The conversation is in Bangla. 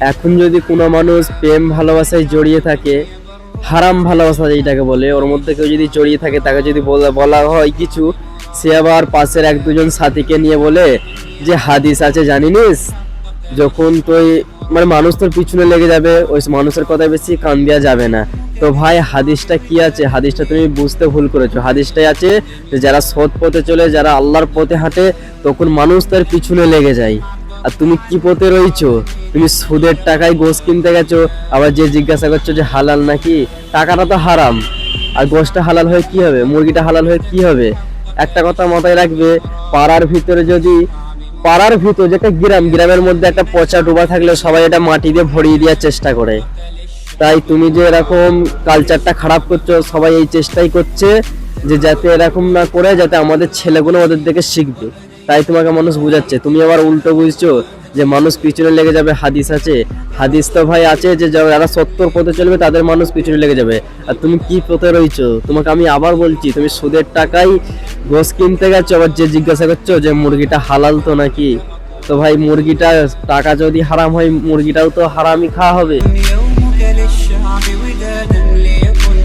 এখন যদি কোনো মানুষ প্রেম ভালোবাসায় জড়িয়ে থাকে, হারাম ভালোবাসা যেটাকে বলে, ওর মধ্যে কেউ যদি জড়িয়ে থাকে, তাকে যদি বলা হয় কিছু, সে আবার পাশের এক দুজন সাথীকে নিয়ে বলে যে হাদিস আছে জানিনিস, যখন তুই মানে মানুষ তোর পিছনে লেগে যাবে, ওই মানুষের কথায় বেশি কান দেওয়া যাবে না। তো ভাই হাদিসটা কি আছে? হাদিসটা তুমি বুঝতে ভুল করেছো। হাদিসটাই আছে যে যারা সৎ পথে চলে, যারা আল্লাহর পথে হাঁটে, তখন মানুষ তার পিছনে লেগে যায়। আর তুমি কি পথে রয়েছো? তুমি সুদের টাকায় গোশ কিনতে গেছো, আবার যে জিজ্ঞাসা করছো যে হালাল নাকি? টাকাটা তো হারাম, আর গোশটা হালাল হয়ে কি হবে? মুরগিটা হালাল হয়ে কি হবে? একটা কথা মাথায় রাখবে, পাড়ার ভিতরে যদি, পাড়ার ভিতর যেটা গ্রামের মধ্যে একটা পচা ডোবা থাকলে সবাই এটা মাটি দিয়ে ভরিয়ে দেওয়ার চেষ্টা করে। তাই তুমি যে এরকম কালচারটা খারাপ করছো, সবাই এই চেষ্টাই করছে যে যাতে এরকম না করে, যাতে আমাদের ছেলেগুলো ওদের দেখে শিখবে। তাই তোমাকে মানুষ বুঝাচ্ছে, তুমি আবার উল্টো বুঝছো যে মানুষ পিছনে লেগে যাবে। হাদিস আছে, হাদিস তো ভাই আছে যে যারা সত্যর পথে চলবে তাদের মানুষ পিছনে লেগে যাবে। আর তুমি কি পথে রয়েছো? তোমাকে আমি আবার বলছি, তুমি সুদের টাকায় গোশ কিনতে গেছো, আবার যে জিজ্ঞাসা করছো যে মুরগিটা হালাল তো নাকি? তো ভাই মুরগিটা, টাকা যদি হারাম হয়, মুরগিটাও তো হারামই খাওয়া হবে। يومك للشعب ودادا ليكن